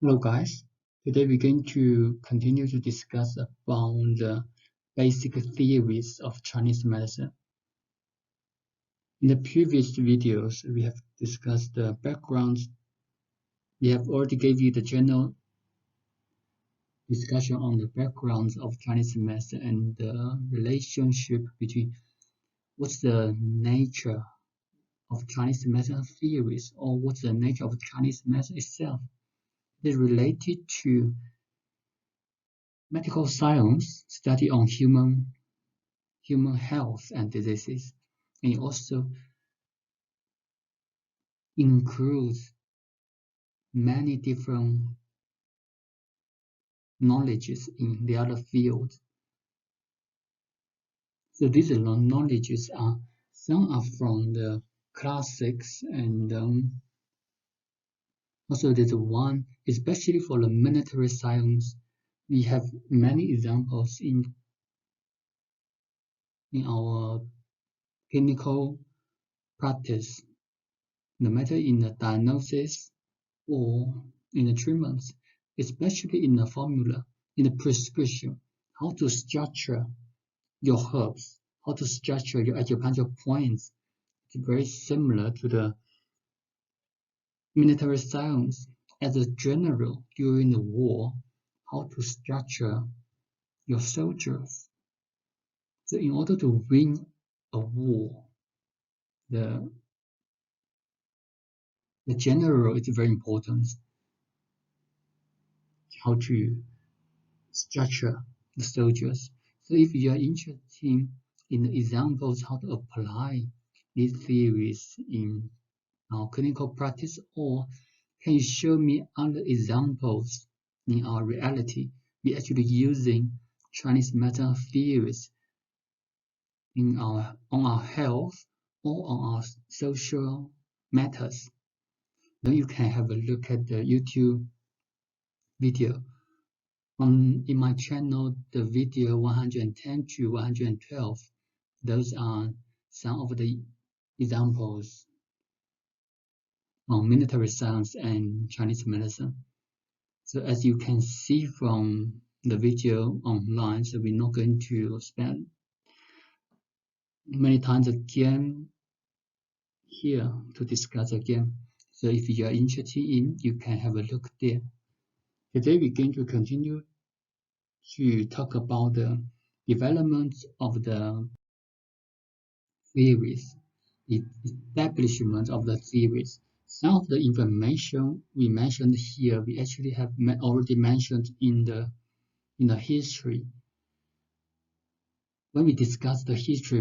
Hello guys, today we're going to continue to discuss about the basic theories of Chinese medicine. In the previous videos, we have discussed the backgrounds. We have already gave you the general discussion on the backgrounds of Chinese medicine and the relationship between what's the nature of Chinese medicine theories or what's the nature of Chinese medicine itself. It is related to medical science, study on human health and diseases, and it also includes many different knowledges in the other fields. So these knowledges are some are from the classics, and also there's one especially for the military science. We have many examples in our clinical practice, no matter in the diagnosis or in the treatments, especially in the formula, in the prescription, how to structure your herbs, how to structure your acupuncture points. It's very similar to the military science. As a general during the war, how to structure your soldiers. So in order to win a war, the general is very important. How to structure the soldiers. So if you are interested in the examples how to apply these theories in our clinical practice, or can you show me other examples in our reality? We actually using Chinese medicine theories on our health or on our social matters. Then you can have a look at the YouTube video. In my channel, the video 110 to 112, those are some of the examples on military science and Chinese medicine. So as you can see from the video online, so we're not going to spend many times again here to discuss again. So if you are interested in, you can have a look there. Today we're going to continue to talk about the development of the theories, the establishment of the theories. Some of the information we mentioned here, we actually have already mentioned in the history. When we discuss the history,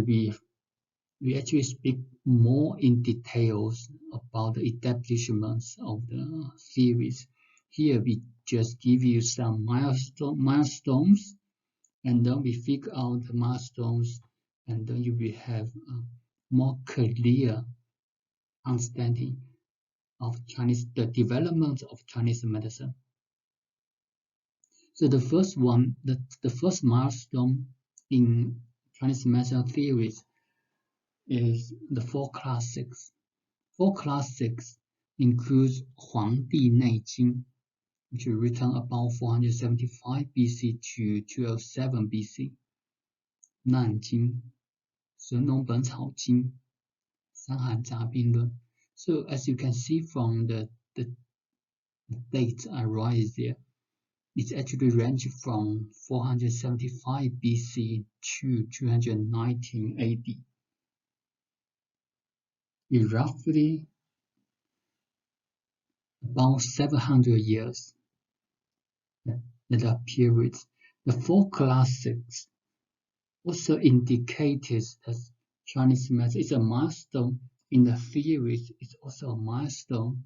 we actually speak more in details about the establishments of the theories. Here we just give you some milestones, and then we figure out the milestones, and then you will have a more clear understanding of the development of Chinese medicine. So the first one, the first milestone in Chinese medicine theories is the four classics. Four classics includes Huangdi Neijing, which was written about 475 BC to 207 BC, Nanjing, 神农本草经, 伤寒杂病论. So as you can see from the dates I write there, it's actually ranged from 475 BC to 219 AD. It's roughly about 700 years. That period. The four classics also indicated that Chinese medicine is a milestone in the theories. It's also a milestone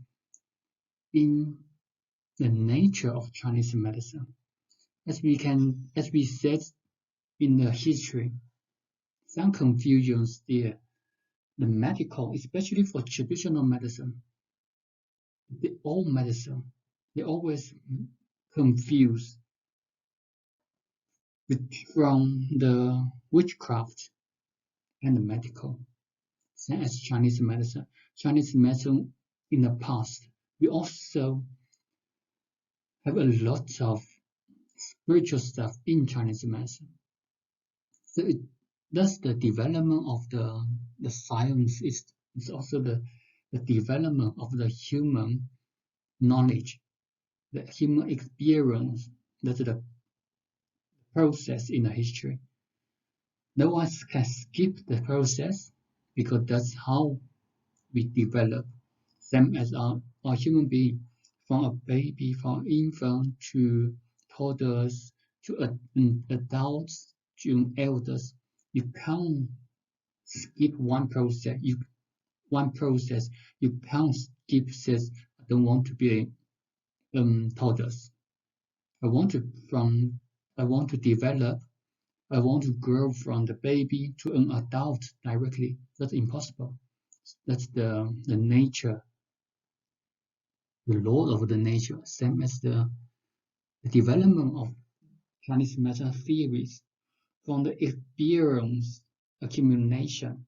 in the nature of Chinese medicine. As we said in the history, some confusions there. The medical, especially for traditional medicine, the old medicine, they always confuse from the witchcraft and the medical. Same as Chinese medicine. Chinese medicine in the past, we also have a lot of spiritual stuff in Chinese medicine. So thus the development of the science is also the development of the human knowledge, the human experience. That's the process in the history. No one can skip the process because that's how we develop. Same as our human being, from a baby, from infant to toddlers to adults to elders. You can't skip one process. You can't skip says I don't want to be toddlers. I want to from I want to develop. I want to grow from the baby to an adult directly. That's impossible. That's the nature, the law of the nature, same as the development of Chinese medicine theories from the experience accumulation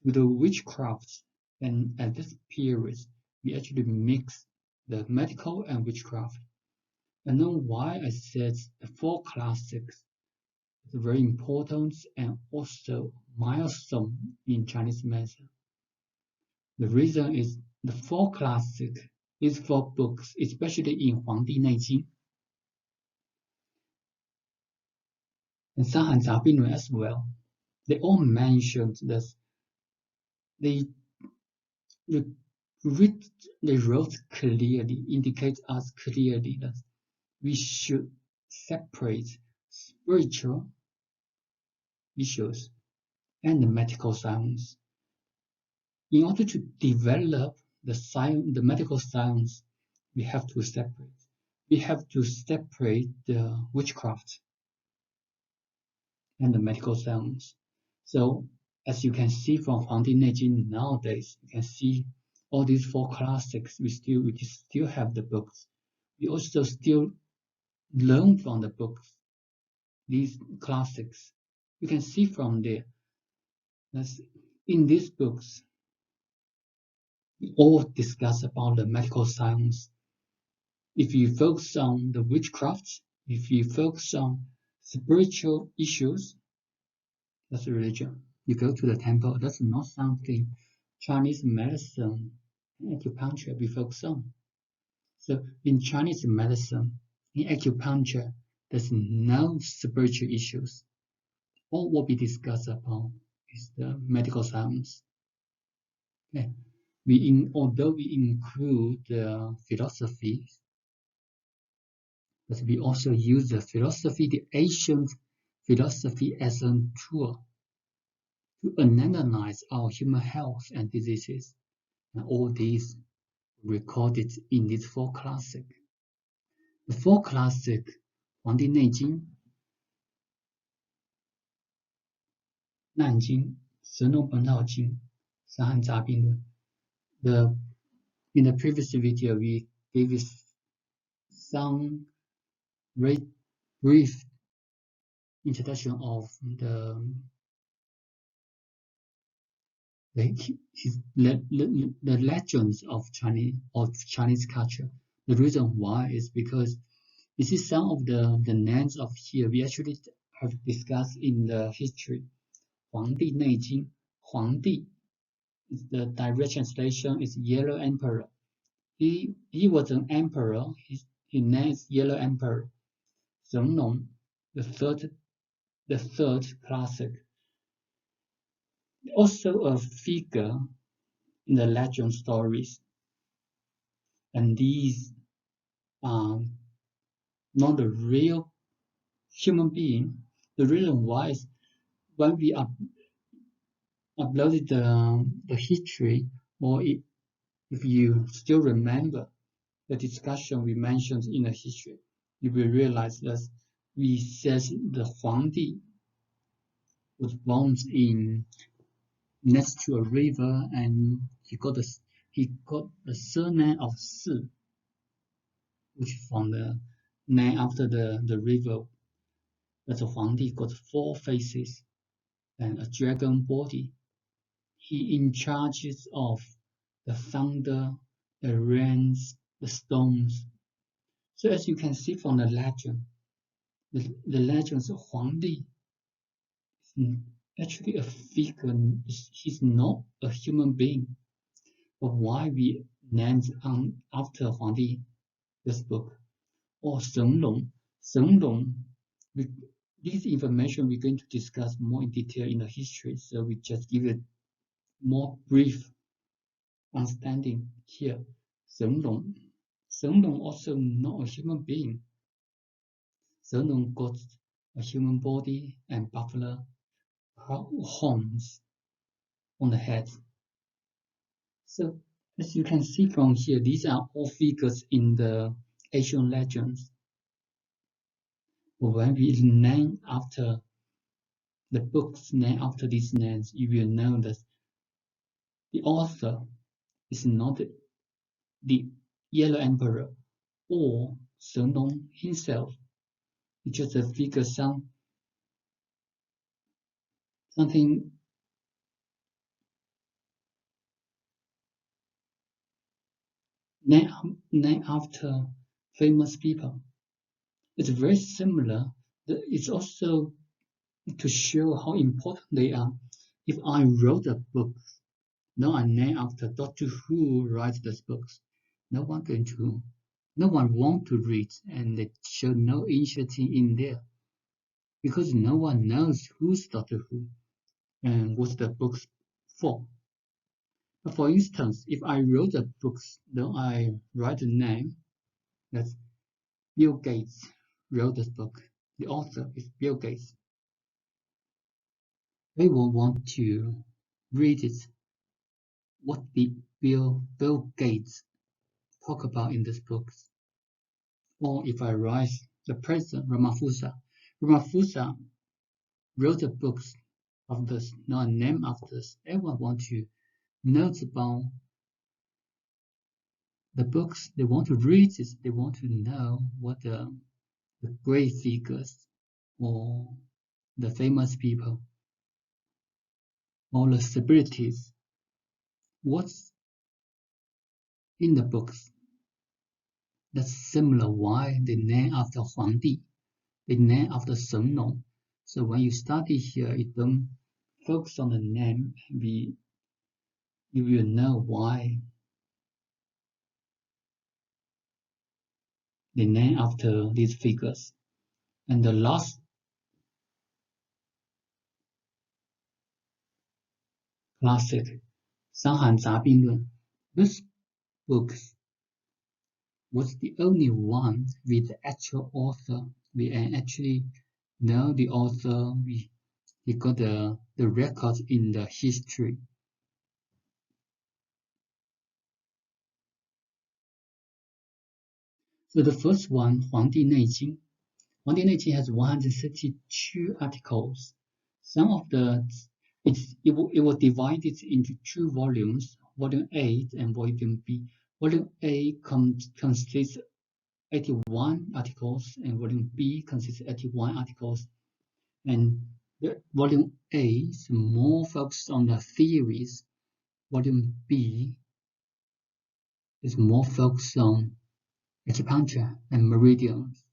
to the witchcraft. And at this period, we actually mix the medical and witchcraft. And then why I said the four classics is very important and also milestone in Chinese medicine. The reason is the four classic these four books, especially in 黄帝内经 and 伤寒杂病论 as well, they all mentioned that they they wrote clearly, indicate us clearly that we should separate spiritual issues and the medical science. In order to develop the medical science, we have to separate. We have to separate the witchcraft and the medical science. So as you can see from 黄帝内经 nowadays, you can see all these four classics. We still have the books. We also still learn from the books, these classics. You can see from there that in these books, we all discuss about the medical science. If you focus on the witchcraft, if you focus on spiritual issues, that's religion. You go to the temple, that's not something Chinese medicine and acupuncture we focus on. So in Chinese medicine, in acupuncture, there's no spiritual issues. All what we discuss about is the medical science. Okay. Although we include the philosophy, but we also use the ancient philosophy as a tool to analyze our human health and diseases. And all these recorded in these four classic. The four classic, 黄帝内经、难经、神农本草经、伤寒杂病论. In the previous video, we gave some brief introduction of the legends of Chinese culture. The reason why is because you see some of the names of here we actually have discussed in the history. 黄帝内经, 黄帝 is the direct translation is Yellow Emperor. He was an emperor. His name is Yellow Emperor. 神农, the third classic. Also a figure in the legend stories. And these are not a real human being. The reason why is when we uploaded the history, or if you still remember the discussion we mentioned in the history, you will realize that we said the Huangdi was born in next to a river, and he got the surname of Si, which is from the name after the river. That the Huangdi got 4 faces and a dragon body. He in charge of the thunder, the rains, the storms. So as you can see from the legend, the legends of Huang Di is actually a figure. He's not a human being. But why we named after Huang Di this book? Or Shen Long. Shen Long, this information we're going to discuss more in detail in the history, so we just give it more brief understanding here. Shen Long. Shen Long also not a human being. Shen Long got a human body and buffalo horns on the head. So as you can see from here, these are all figures in the Asian legends. When we name after the books named after these names, you will know that the author is not the Yellow Emperor or Shen Long himself. It's just a figure, something named after famous people. It's very similar. It's also to show how important they are. If I wrote a book, now I name after Doctor Who writes these books, no one want to read, and they show no interest in there because no one knows who's Doctor Who and what's the books for. But for instance, if I wrote a book, then I write a name, that's Bill Gates wrote this book. The author is Bill Gates. They will want to read it. What did Bill Gates talk about in this book? Or if I write the president Ramaphosa wrote a book of this, not a name of this. Everyone wants to know about the books. They want to read it. They want to know what the great figures or the famous people or the celebrities, what's in the books. That's similar why they name after Huang Di. They name after Shen Long. So when you study here, you don't focus on the name. You will know why they name after these figures. And the last classic, 伤寒杂病论, this book was the only one with the actual author. We actually know the author. We got the records in the history. So the first one, 黄帝内经. 黄帝内经 has 132 articles. Some of it was divided into two volumes, volume A and volume B. Volume A consists 81 articles and volume B consists 81 articles. And the volume A is more focused on the theories. Volume B is more focused on acupuncture and meridians.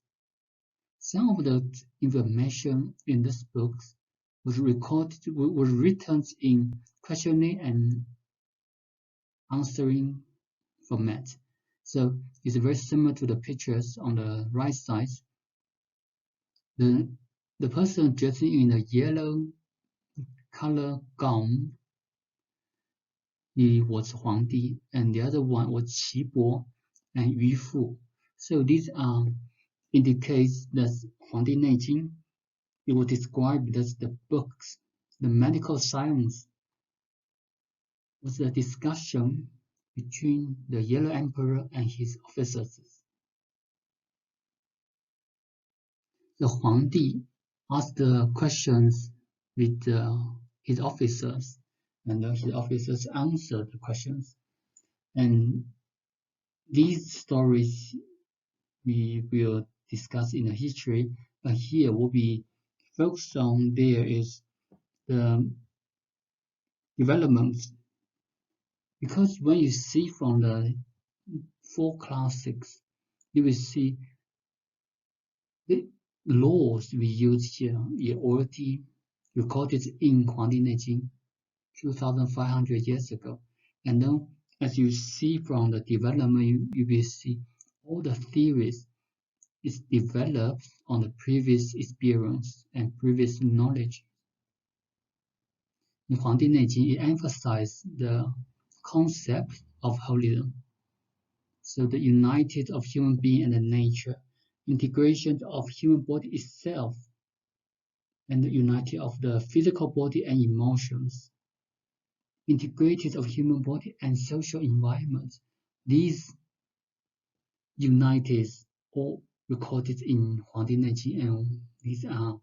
Some of the information in this book was written in questioning and answering format. So it's very similar to the pictures on the right side. The person dressing in a yellow color gown, he was Huang Di, and the other one was Qi Bo and Yu Fu. So these indicates that Huang Di Neijing, it was described as the books, the medical science was a discussion between the Yellow Emperor and his officers. The Huang Di asked the questions with his officers, and his officers answered the questions. And these stories we will discuss in the history, but here what we focus on there is the developments. Because when you see from the four classics, you will see The laws we use here are already recorded in 黄帝内经 2,500 years ago. And then, as you see from the development, you will see all the theories is developed on the previous experience and previous knowledge. In 黄帝内经, it emphasizes the concept of holism. So the united of human being and the nature, integration of human body itself, and the unity of the physical body and emotions, integrated of human body and social environment. These united all recorded in 黄帝内经, and these are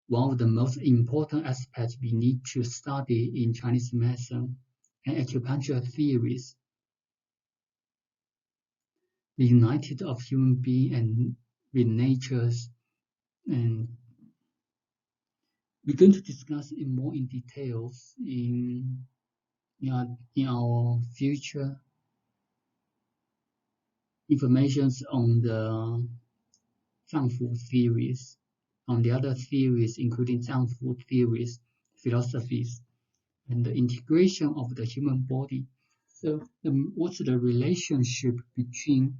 one of the most important aspects we need to study in Chinese medicine and acupuncture theories. The united of human being and with natures, and we're going to discuss it more in details in our future informations on the Zangfu theories, on the other theories including Zangfu theories, philosophies, and the integration of the human body. So what's the relationship between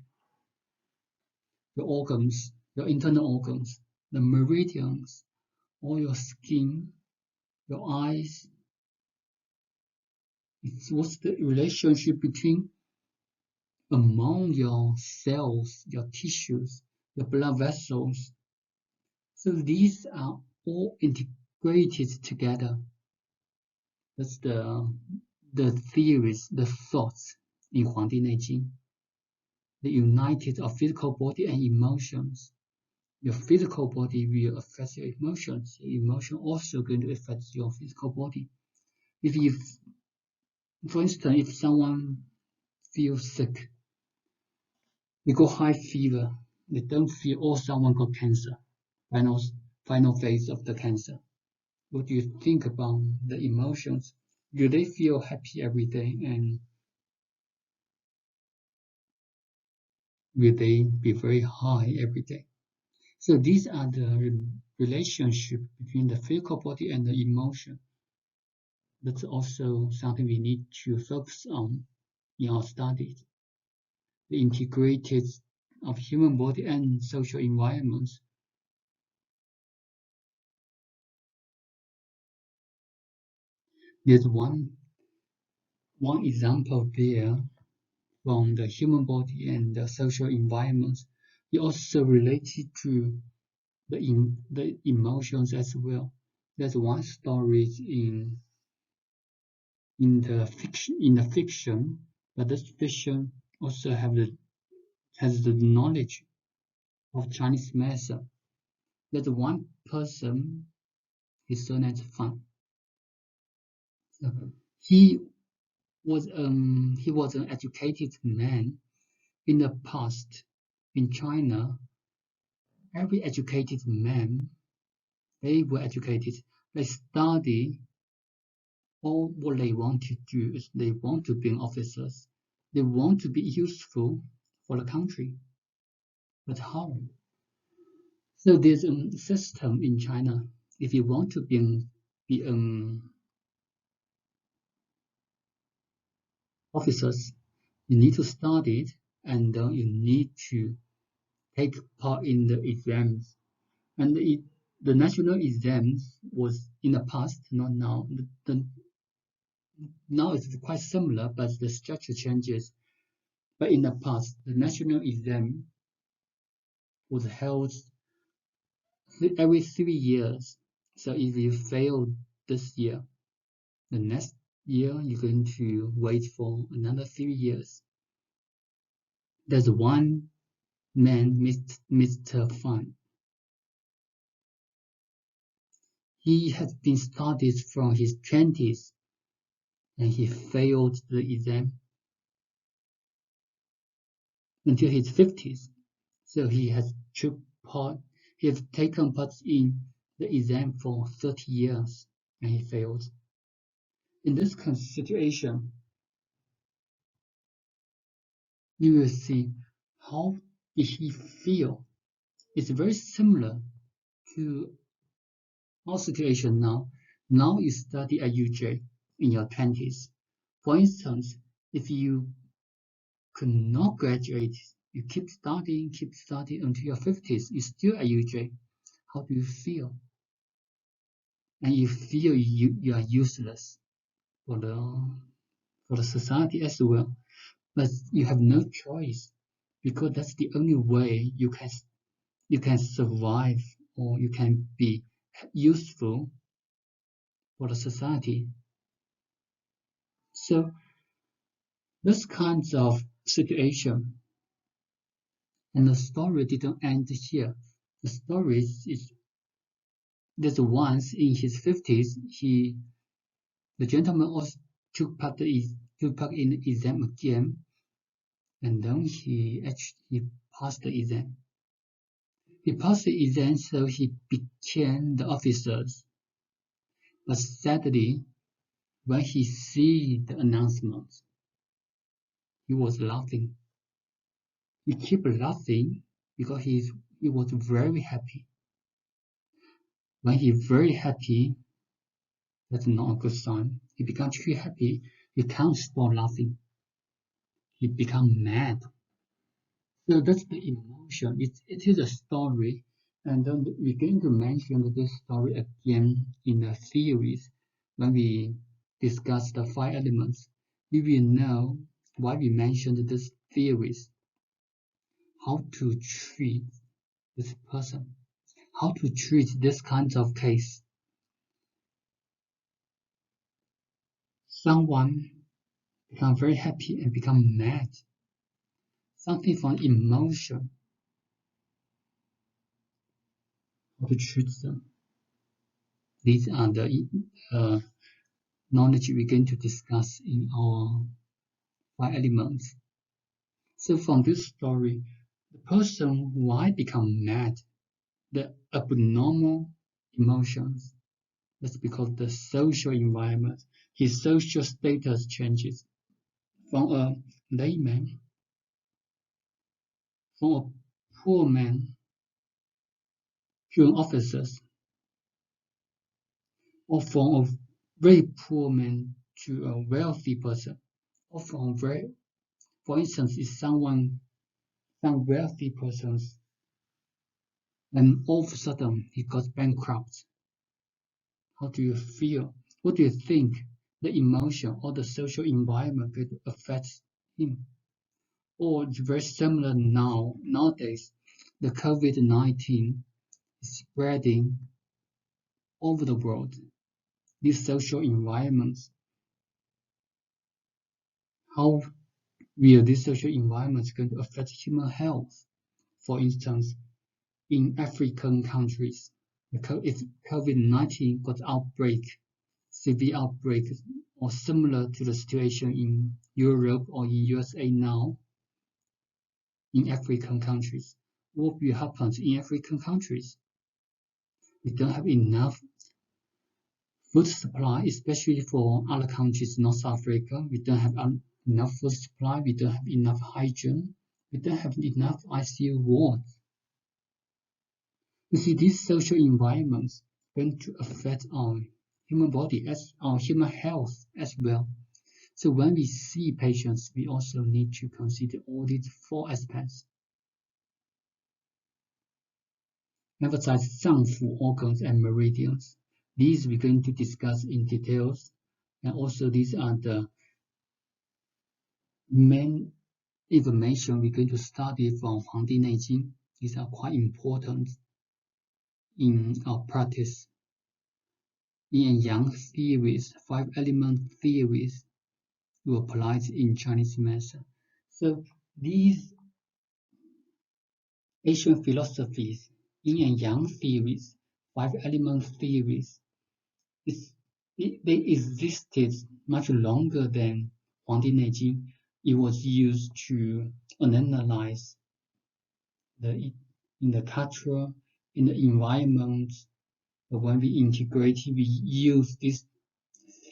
your organs, your internal organs, the meridians, or your skin, your eyes? What's the relationship between among your cells, your tissues, your blood vessels? So these are all integrated together. That's the theories, the thoughts in 黄帝内经. The united of physical body and emotions. Your physical body will affect your emotions. Your emotion also going to affect your physical body. For instance, if someone feels sick, they got high fever, they don't feel, or someone got cancer, final phase of the cancer. What do you think about the emotions? Do they feel happy every day, and will they be very high every day? So these are the relationship between the physical body and the emotion. That's also something we need to focus on in our studies. The integrated of human body and social environments. There's one example there from the human body and the social environments. It also related to the emotions as well. There's one story in the fiction, but this fiction also has the knowledge of Chinese medicine. There's one person, his surname is Fan. He was an educated man. In the past, in China, every educated man, they were educated. They study. All what they want to do is they want to be officers. They want to be useful for the country. But how? So there's a system in China. If you want to be officers, you need to study it, and you need to take part in the exams. And the national exams was in the past, not now. Now it's quite similar, but the structure changes. But in the past, the national exam was held every 3 years. So if you fail this year, the next year you're going to wait for another 3 years. There's one man, Mr. Fan. He had been studied from his 20s, and he failed the exam until his 50s. So he has taken part in the exam for 30 years, and he failed. In this situation, you will see how did he feel It's very similar to our situation now. Now you study at UJ in your 20s. For instance, if you could not graduate, you keep studying until your 50s, you're still at UJ. How do you feel? And you feel you are useless for the society as well. But you have no choice because that's the only way you can survive or you can be useful for the society. So this kinds of situation, and the story didn't end here. The story is that once in his 50s, the gentleman also took part in the exam again, and then he actually passed the exam. He passed the exam, so he became the officers. But sadly, when he see the announcement, he was laughing. He kept laughing because he was very happy. When he's very happy, that's not a good sign. He becomes too happy. He can't stop laughing. He becomes mad. So that's the emotion. It is a story, and then we're going to mention this story again in the theories when we discuss the five elements. We will know why we mentioned these theories, how to treat this person, how to treat this kind of case. Someone become very happy and become mad. Something from emotion, how to treat them. These are the knowledge we're going to discuss in our five elements. So from this story, the person why become mad, the abnormal emotions, that's because the social environment, his social status changes from a layman, from a poor man to an officer, or from a very poor man to a wealthy person, or for instance, if some wealthy persons and all of a sudden he got bankrupt, how do you feel? What do you think the emotion or the social environment could affect him? Or it's very similar nowadays, the COVID-19 is spreading over the world. These social environments, how will these social environments going to affect human health? For instance, in African countries, if COVID-19 got severe outbreak, or similar to the situation in Europe or in USA now, in African countries, what will happen in African countries? We don't have enough food supply, especially for other countries, North Africa. We don't have enough food supply. We don't have enough hygiene. We don't have enough ICU wards. You see, these social environments going to affect our human body as our human health as well. So when we see patients, we also need to consider all these four aspects. Emphasize 脏腑 organs and meridians. These we're going to discuss in details, and also these are the main information we're going to study from 黄帝内经. These are quite important in our practice. Yin and Yang theories, five element theories, we apply in Chinese medicine. So these Asian philosophies, Yin and Yang theories, five element theories, they existed much longer than 黄帝内经. It was used to analyze in the culture, in the environment. But when we integrate, we use these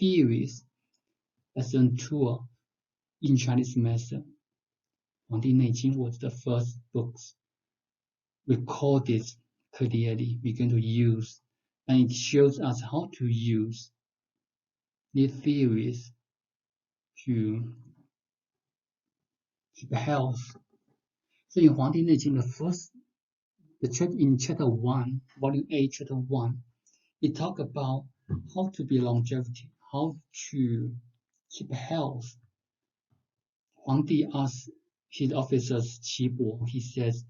theories as a tool in Chinese medicine. 黄帝内经was the first books recorded clearly. We're going to use, and it shows us how to use these theories to keep health. So in 黄帝内经 in chapter 1, volume 8, chapter 1, it talks about how to be longevity, how to keep health. Huangdi asks his officers, Qibo, he says,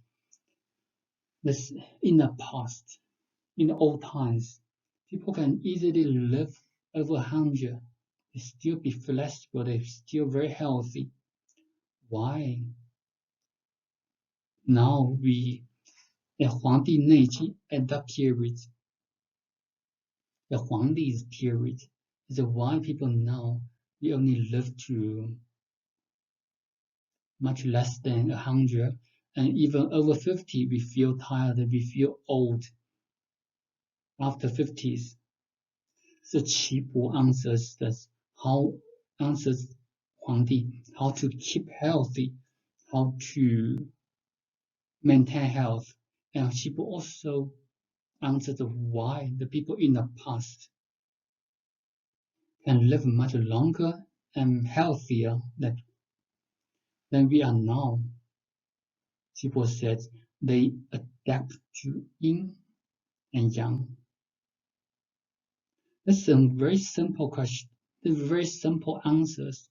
this in the past, in the old times, people can easily live over 100. They still be flexible, they're still very healthy. Why? Now at 黄帝内经, at that period, the Huangdi's period, is why people now, we only live to much less than 100, and even over 50, we feel tired, we feel old after 50s. So Qibo answers this, answers Huangdi how to keep healthy, how to maintain health. And Qibo also answers why the people in the past can live much longer and healthier than we are now. Qibo said they adapt to yin and yang. That's a very simple question. Very simple answers.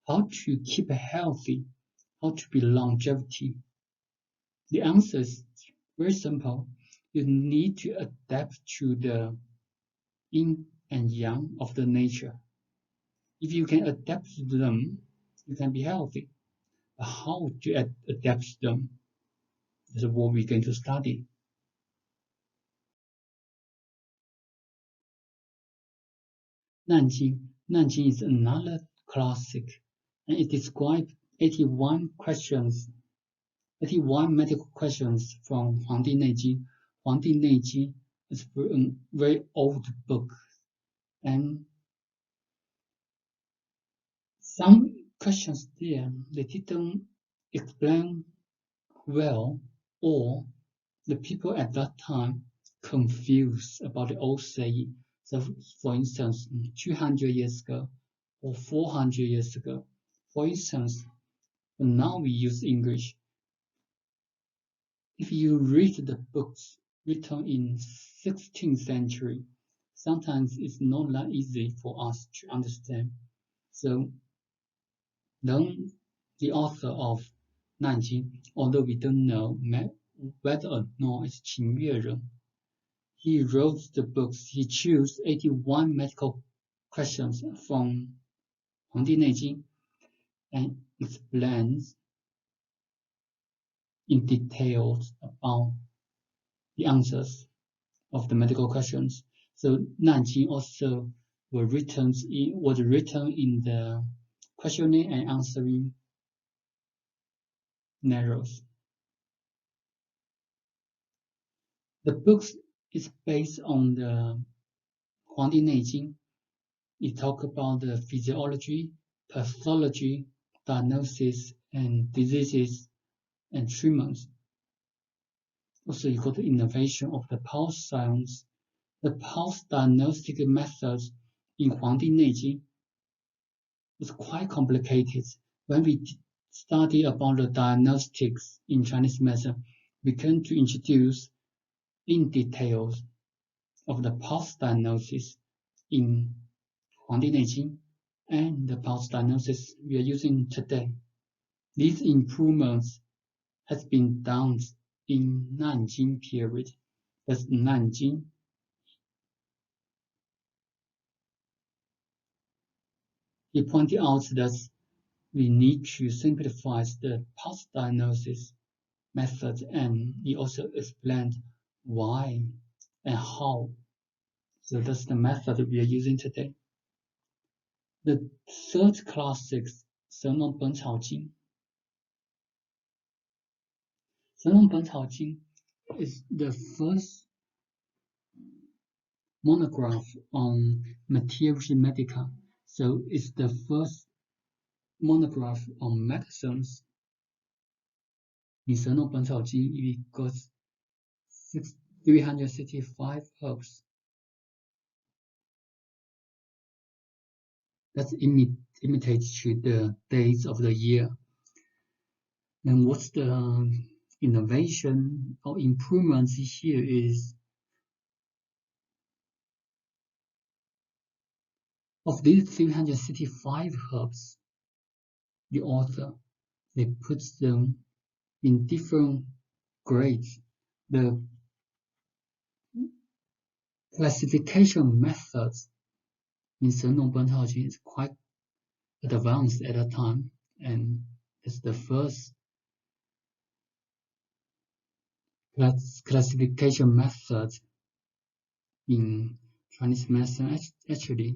How to keep healthy, how to be longevity. The answer is very simple. You need to adapt to the yin and yang of the nature. If you can adapt to them, you can be healthy. But how to adapt to them is what we're going to study. Nanjing is another classic, and it describes 81 medical questions from 黄帝内经. 黄帝内经 is a very old book, and some questions there, they didn't explain well, or the people at that time confused about the old saying. So, for instance, 200 years ago or 400 years ago, for instance, now we use English. If you read the books written in 16th century, sometimes it's not that easy for us to understand. So then the author of Nanjing, although we don't know whether or not it's Qin Yuan, he wrote the books. He chose 81 medical questions from 黄帝内经 and explains in details about the answers of the medical questions. So Nanjing also was written in the questioning and answering narrows. The book is based on the 黄帝内经. It talks about the physiology, pathology, diagnosis, and diseases and treatments. Also, you got the innovation of the pulse science. The pulse diagnostic methods in 黄帝内经is quite complicated. When we study about the diagnostics in Chinese medicine, we going to introduce in details of the pulse diagnosis in 黄帝内经 and the pulse diagnosis we are using today. These improvements has been done in Nanjing period. That's Nanjing. He pointed out that we need to simplify the pulse diagnosis method, and he also explained why and how. So that's the method we are using today. The third classic, 神农本草经. 神农本草经 is the first monograph on materia medica. So it's the first monograph on medicines. In 神农本草经, it goes 365 herbs. That's imitates to the days of the year. And what's the innovation or improvements here is of these 365 herbs, the author, they put them in different grades. The classification methods in 神农本草经 is quite advanced at that time, and it's the first classification method in Chinese medicine. Actually,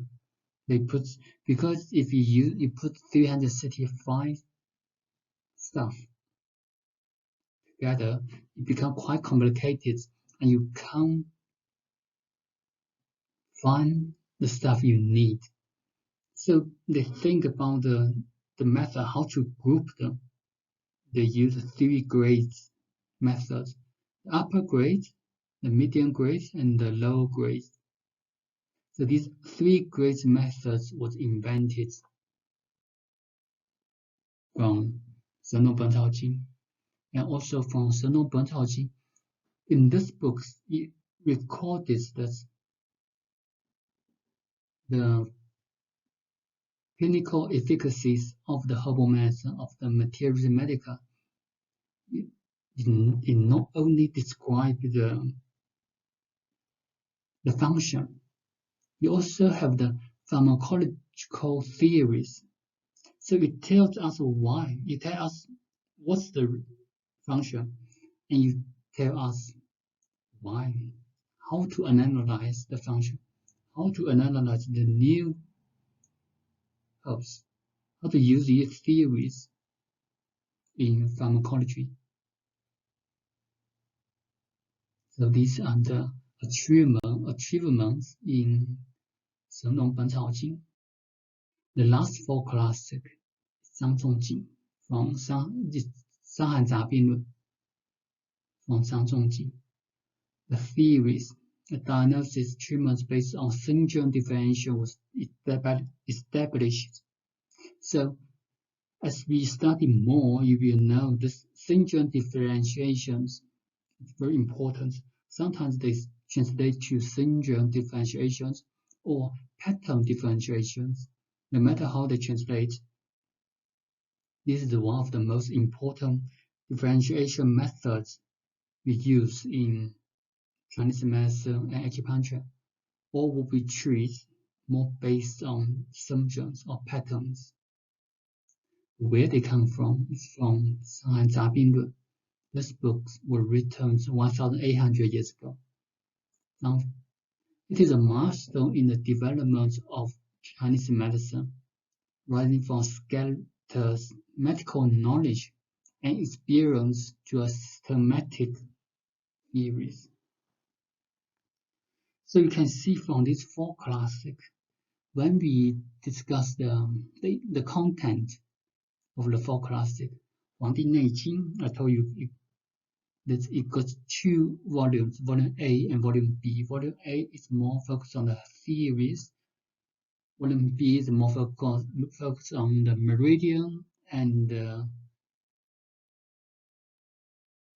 they put, because if you put 365 stuff together, it becomes quite complicated, and you can't find the stuff you need. So they think about the method, how to group them. They use 3 grades methods: the upper grade, the medium grade, and the lower grade. So these 3 grades methods was invented from 神农本草经, and also from 神农本草经. In this book, it recorded that the clinical efficacies of the herbal medicine, of the materia medica, it not only describe the function, you also have the pharmacological theories. So it tells us why, it tells us what's the function, and you tell us why, how to analyze the function, how to analyze the new herbs, how to use these theories in pharmacology. So these are the achievements in 神农本草经. The last 4 classic, 张仲景 from 伤寒杂病论 from 张仲景. The theories, the diagnosis treatments based on syndrome differentiation was established. So as we study more, you will know this syndrome differentiations is very important. Sometimes they translate to syndrome differentiations or pattern differentiations. No matter how they translate, this is one of the most important differentiation methods we use in Chinese medicine and acupuncture. All will be treated more based on symptoms or patterns. Where they come from is from 伤寒杂病论. These books were written 1,800 years ago. Now, it is a milestone in the development of Chinese medicine, rising from scattered medical knowledge and experience to a systematic theories. So you can see from these 4 classics, when we discuss the content of the 4 classics, 黄帝内经, I told you that it got 2 volumes, volume A and volume B. Volume A is more focused on the theories. Volume B is more focused on the meridian and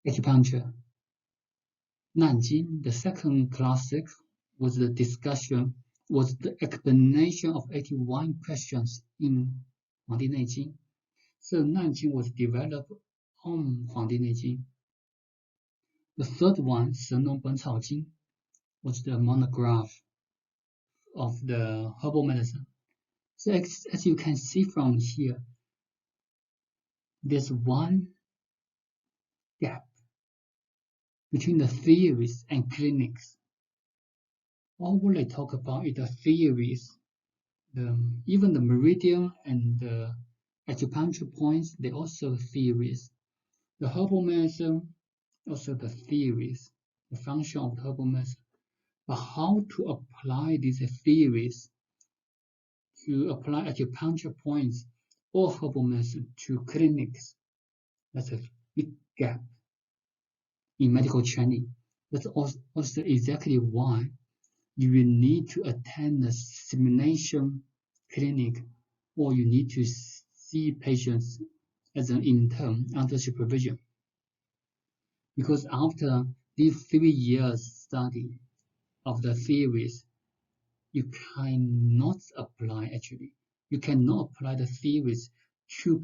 acupuncture. Nanjing, the second classic, was the explanation of 81 questions in 黄帝内经. So Nanjing was developed on 黄帝内经. The third one, 神农本草经, was the monograph of the herbal medicine. So as you can see from here, there's one gap between the theories and clinics. All what I talk about is the theories. Even the meridian and the acupuncture points, they also theories. The herbal medicine, also the theories, the function of the herbal medicine. But how to apply these theories, to apply acupuncture points or herbal medicine to clinics, that's a big gap in medical training. That's also exactly why you will need to attend a simulation clinic, or you need to see patients as an intern under supervision. Because after these 3 years study of the theories, you cannot apply You cannot apply the theories to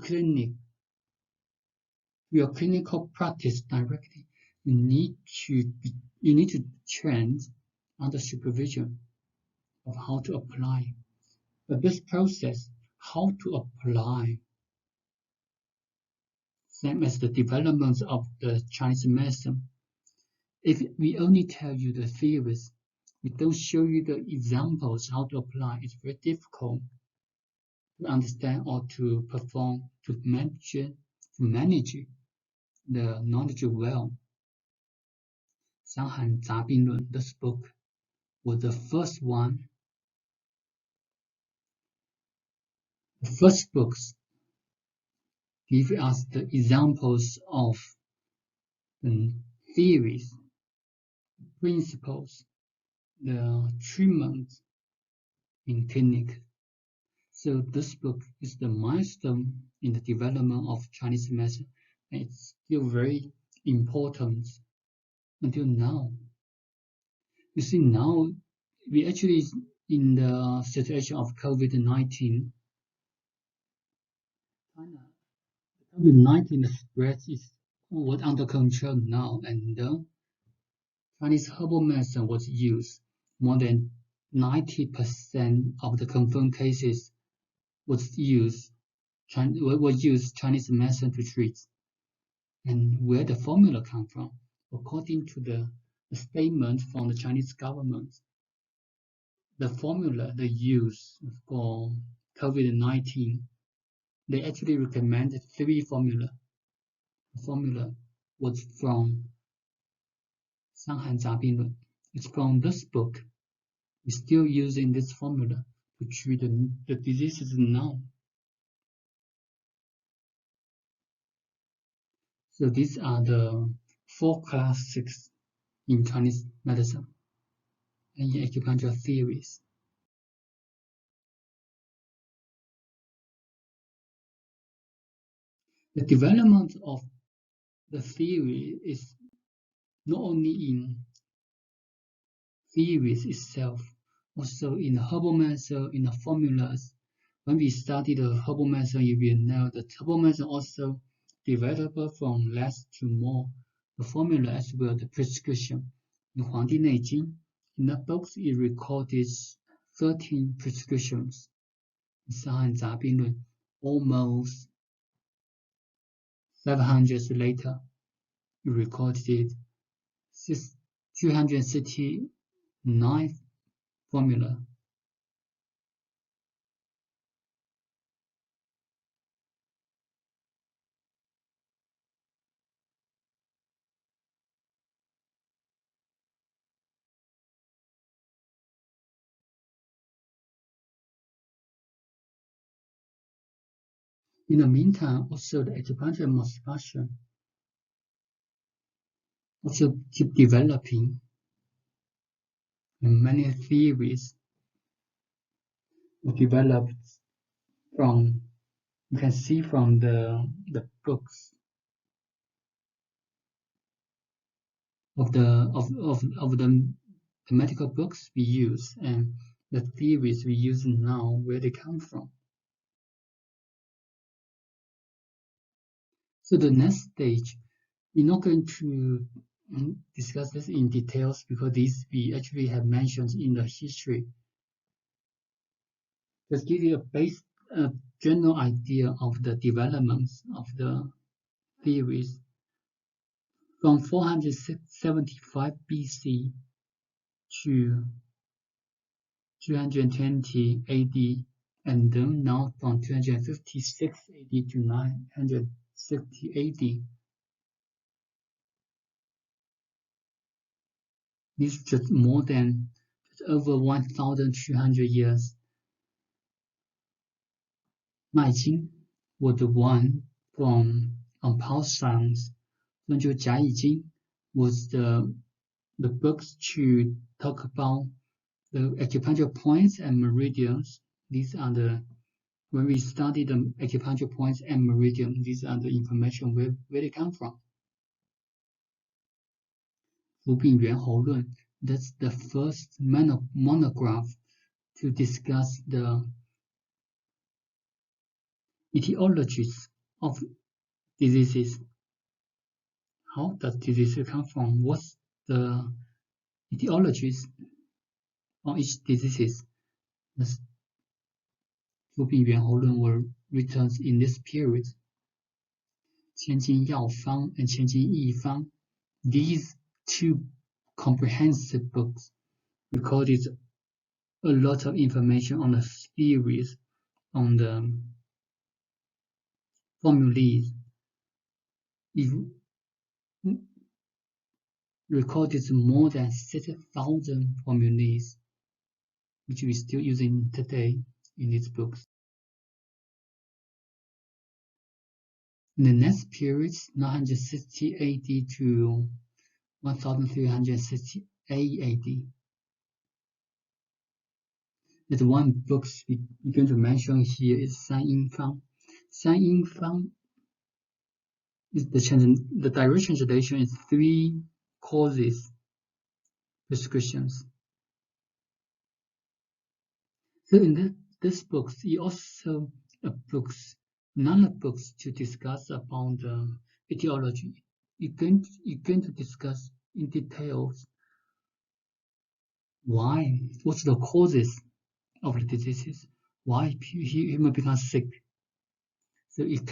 your clinical practice directly. You need to train under supervision of how to apply. But this process, how to apply, same as the development of the Chinese medicine. If we only tell you the theories, we don't show you the examples how to apply, it's very difficult to understand or to perform, to manage the knowledge well. 伤寒杂病论, this book was the first books give us the examples of the theories, principles, the treatment in clinic. So this book is the milestone in the development of Chinese medicine, and it's still very important until now. You see, now we actually in the situation of COVID-19. COVID-19 spread is under control now, and Chinese herbal medicine was used. More than 90% of the confirmed cases was used Chinese medicine to treat. And where the formula come from? According to the statement from the Chinese government, the formula they use for COVID-19, they actually recommended 3 formula. The formula was from 伤寒杂病论. It's from this book. We're still using this formula to treat the diseases now. So these are the 4 classics in Chinese medicine and in acupuncture theories. The development of the theory is not only in theories itself, also in the herbal medicine, in the formulas. When we study the herbal medicine, you will know that herbal medicine also developed from less to more. The formula as well, the prescription. In 黄帝内经, in that book, it recorded 13 prescriptions. In 伤寒杂病论, almost 700 years later, it recorded 269 formula. In the meantime, also the acupuncture and massage also keep developing, and many theories were developed from, you can see from the books of the medical books we use and the theories we use now, where they come from. So the next stage, we're not going to discuss this in details because these we actually have mentioned in the history. Just give you a general idea of the developments of the theories. From 475 BC to 220 AD, and then now from 256 AD to 960 AD. This is just over 1,200 years. 脉经was the one from pulse sounds 针灸甲乙经 was the books to talk about the acupuncture points and meridians. These are when we study the acupuncture points and meridian, these are the information where they come from. 服病源候论 that's the first monograph to discuss the etiologies of diseases. How does disease come from? What's the etiologies on each diseases? The 服病源候论 were written in this period. 千金药方 and 千金义方 these two comprehensive books recorded a lot of information on the theories, on the formulas. It recorded more than 6,000 formulas, which we're still using today in these books. In the next period, 960 AD to 1368 AD, the one books we're going to mention here is San Yin Fang. San Yin Fang is the direct translation is 3 causes prescriptions. So in this books, he also none books to discuss about the etiology. You're going to discuss in details what's the causes of the diseases, why human becomes sick. So it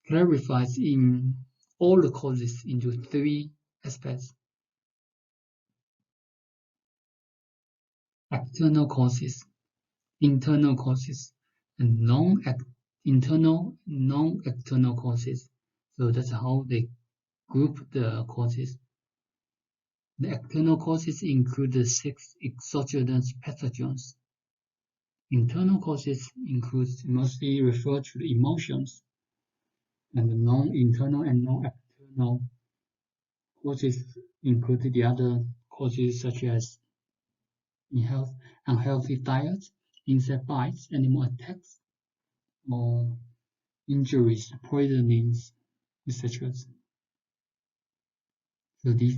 clarifies in all the causes into 3 aspects. External causes, internal causes, and internal, non-external causes. So that's how they group the causes. The external causes include the 6 exogenous pathogens. Internal causes mostly refer to the emotions, and the non-internal and non-external causes include the other causes such as unhealthy diet, insect bites, animal attacks, or injuries, poisonings, etc. So these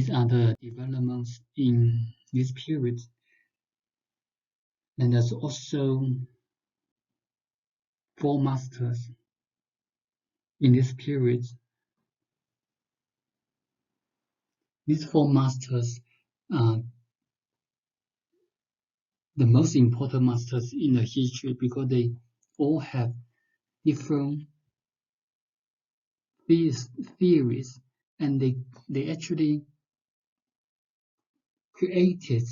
are the developments in this period. And there's also 4 masters in this period. These 4 masters are the most important masters in the history because they all have different theories, and they actually created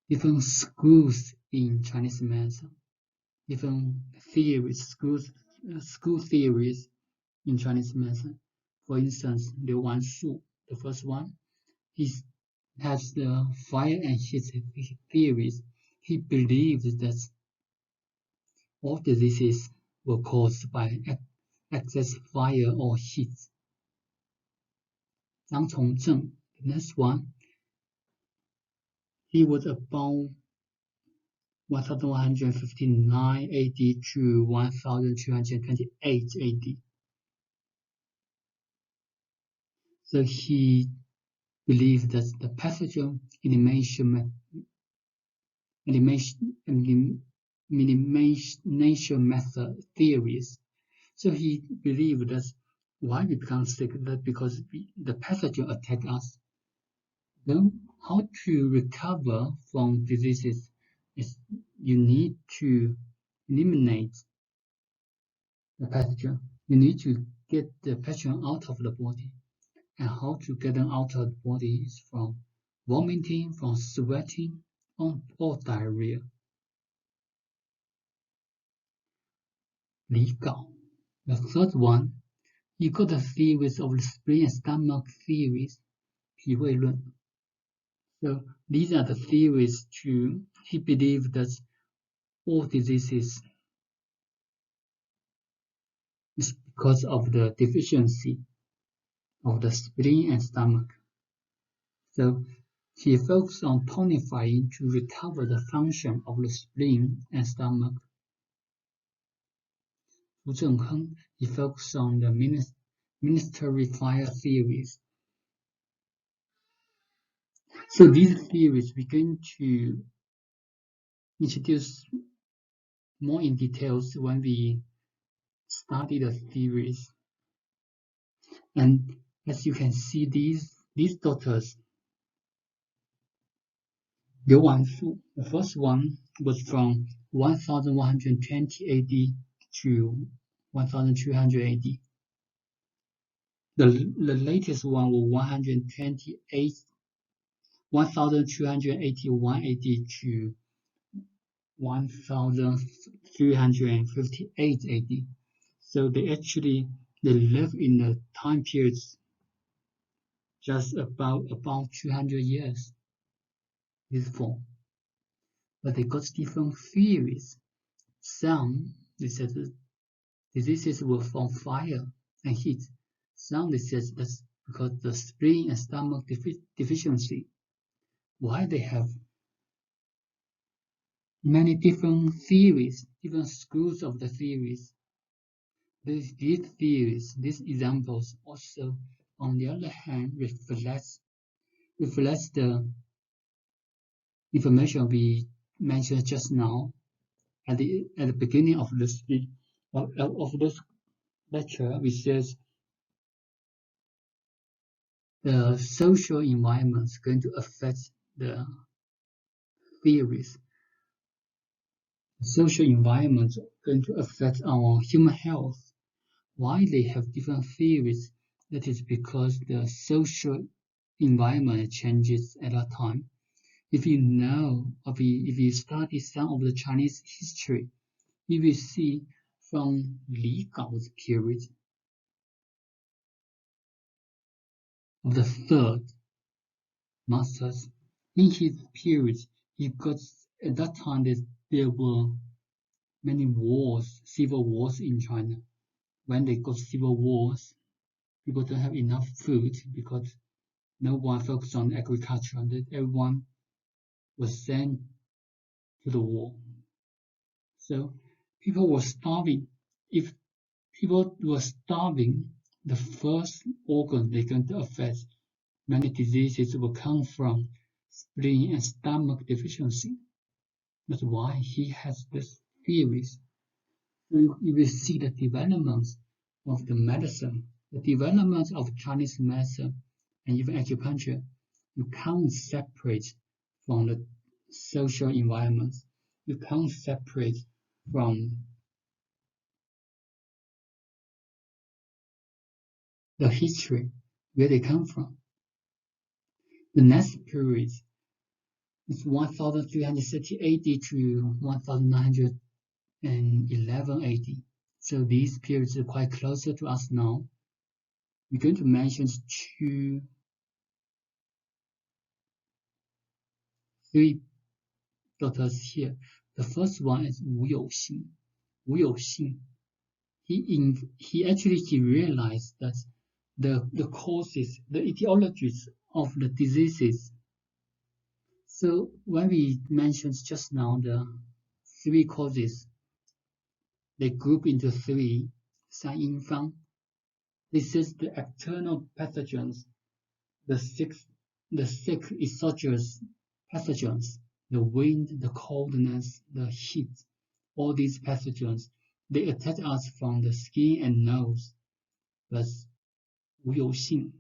different schools in Chinese medicine, different theories, school theories in Chinese medicine. For instance, Liu Wanshu, the first one, he has the fire and heat theories. He believed that all diseases were caused by excess fire or heat. Zhang Chongzheng, the next one, he was about 1159 AD to 1228 AD. So he believed that the pathogen elimination method theories. So he believed that why we become sick, that because the pathogen attack us. Then how to recover from diseases is you need to eliminate the pathogen. You need to get the pathogen out of the body. And how to get them out of the body is from vomiting, from sweating, or diarrhea. Li Gao. The third one, he got the theories of the spleen and stomach theories, 脾胃论. So these are the theories he believed that all diseases It's because of the deficiency of the spleen and stomach. So he focused on tonifying to recover the function of the spleen and stomach. Wu Zhengheng, he focused on the ministry fire theories. So these theories we're going to introduce more in details when we study the theories. And as you can see, these daughters, yuan, the first one was from 1120 AD to 1200 AD. The latest one was 1281 AD to 1358 AD. So they live in the time periods just about 200 years before. But they got different theories. Some they said that diseases were from fire and heat. Some they said that's because the spleen and stomach deficiency. Why they have many different theories, different schools of the theories. These theories, these examples also, on the other hand, reflects the information we mentioned just now at the beginning of this lecture, which says the social environment is going to affect the theories. The social environment is going to affect our human health. Why they have different theories? That is because the social environment changes at that time. If you know, if you study some of the Chinese history, you will see from Li Gao's period of the third masters. In his period, he got at that time there were many wars, civil wars in China. When they got civil wars, people don't have enough food because no one focused on agriculture, and everyone was sent to the war. So people were starving. If people were starving, the first organ they're going to affect many diseases will come from spleen and stomach deficiency. That's why he has this theories. So you will see the developments of the medicine, the development of Chinese medicine and even acupuncture. You can't separate from the social environment. You can't separate from the history, where they come from. The next period is 1330 AD to 1911 AD. So these periods are quite closer to us now. We're going to mention three daughters here. The first one is Wu Youxing. Wu Youxing. He realized that the causes, the etiologies of the diseases. So when we mentioned just now the three causes, they group into three, San Yin Fang. This is the external pathogens, the six exogenous pathogens, the wind, the coldness, the heat, all these pathogens, they attack us from the skin and nose. But Wu Youxing,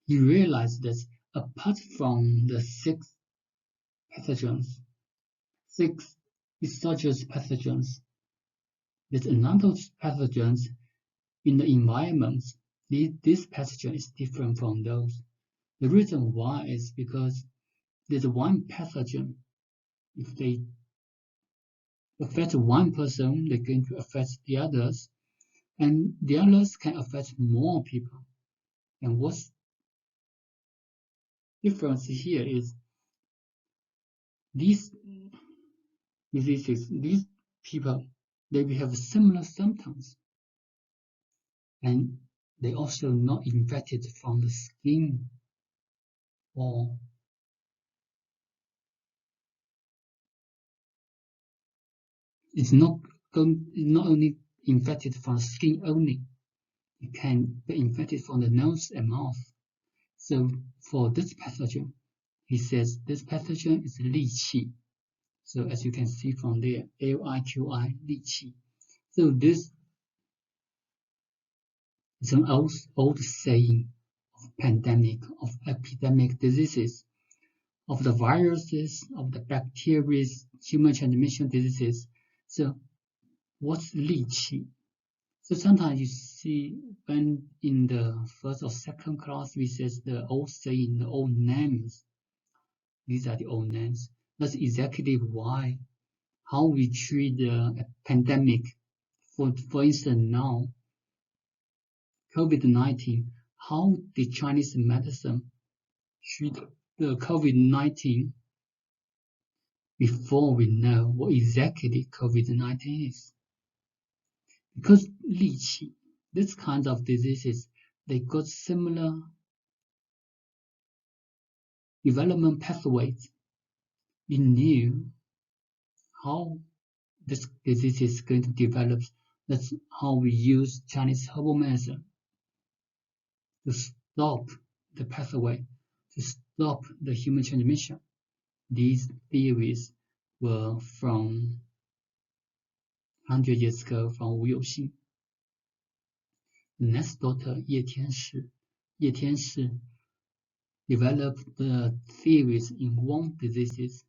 he realized that apart from the six exogenous pathogens, there's another pathogens in the environment. This pathogen is different from those. The reason why is because there's one pathogen. If they affect one person, they're going to affect the others, and the others can affect more people. And what's difference here is these diseases, these people, they will have similar symptoms, and they also not infected from the skin or it's not only infected from the skin only, it can be infected from the nose and mouth. So for this pathogen, he says this pathogen is liqi. So as you can see from there, Liqi, liqi. So this is an old saying of pandemic, of epidemic diseases, of the viruses, of the bacteria, human transmission diseases. So what's liqi? So sometimes you see when in the first or second class we says the old saying, the old names. These are the old names. That's exactly why how we treat the pandemic. For instance, now COVID-19. How did Chinese medicine treat the COVID-19 before we know what exactly COVID-19 is? Because lychee, this kind of diseases, they got similar development pathways. We knew how this disease is going to develop. That's how we use Chinese herbal medicine to stop the pathway, to stop the human transmission. These theories were from 100 years ago from Wu Youxing. The next daughter, Ye Tianshi, developed the theories in Wang diseases.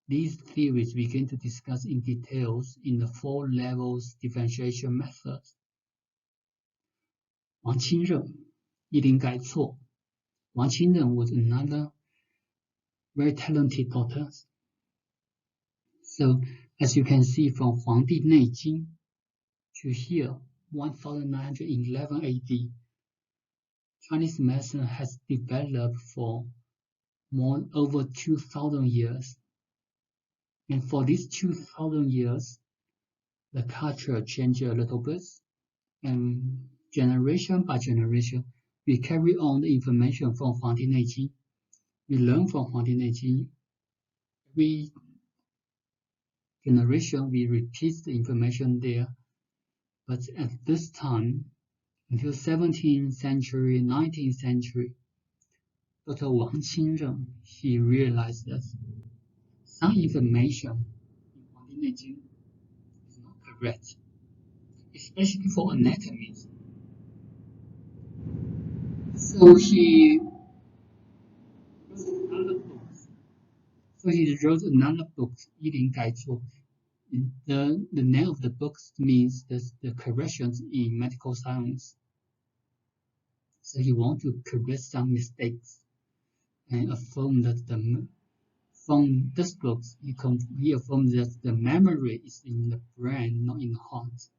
These theories begin to discuss in details in the 4 levels differentiation methods. Wang Qingreng, 一零改错. Wang Qingreng was another very talented daughter. So, as you can see from 黄帝内经 to here, 1911 AD, Chinese medicine has developed for over 2,000 years. And for these 2,000 years, the culture changed a little bit. And generation by generation, we carry on the information from 黄帝内经. We learn from 黄帝内经. Every generation, we repeat the information there. But at this time, until 17th century, 19th century, Dr. Wang Qingreng, he realized that some information in 黄帝内经 is not correct, especially for anatomy. So he wrote another book, 一零改错. The name of the book means the corrections in medical science. So he wants to correct some mistakes and affirm that from this book, he affirms that the memory is in the brain, not in the heart.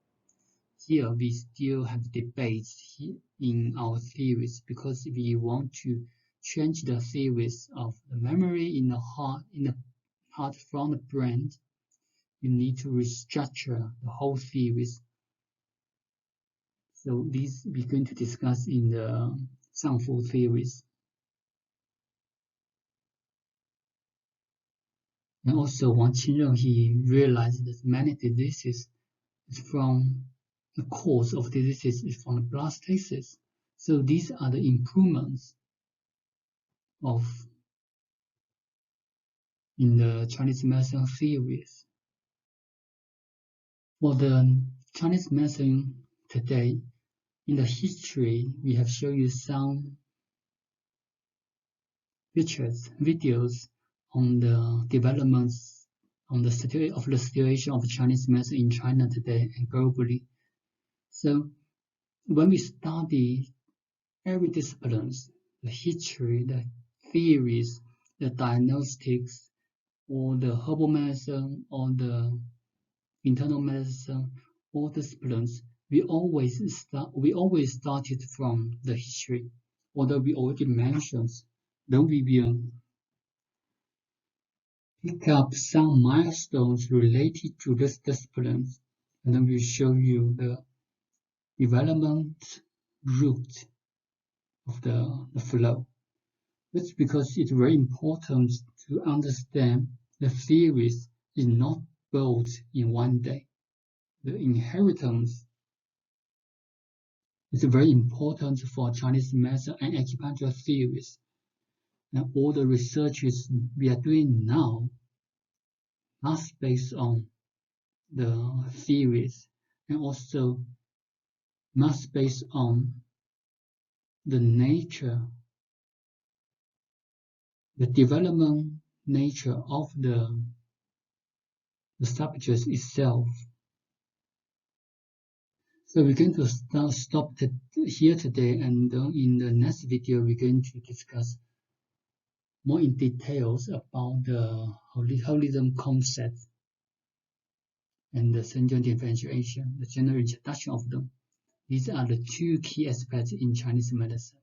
Here we still have debates in our theories because we want to change the theories of the memory in the heart from the brain. You need to restructure the whole theories. So these we're going to discuss in the Zangfu theories. And also Wang Qingreng, he realized that many diseases is from the cause of diseases is from the blood stasis. So these are the improvements in the Chinese medicine theories. For the Chinese medicine today, in the history, we have shown you some pictures, videos on the developments on the situation of Chinese medicine in China today and globally. So when we study every disciplines, the history, the theories, the diagnostics, or the herbal medicine, or the internal medicine, all disciplines, we always started from the history, although we already mentioned. Then we will pick up some milestones related to this discipline and then we'll show you the development route of the flow. That's because it's very important to understand the theories is not built in one day. The inheritance is very important for Chinese method and acupuncture theories. And all the researches we are doing now must based on the theories and also must based on the nature, the development nature of the subject itself. So we're going to stop here today, and in the next video we're going to discuss more in details about the holism concept and the syndrome differentiation, the general introduction of them. These are the two key aspects in Chinese medicine.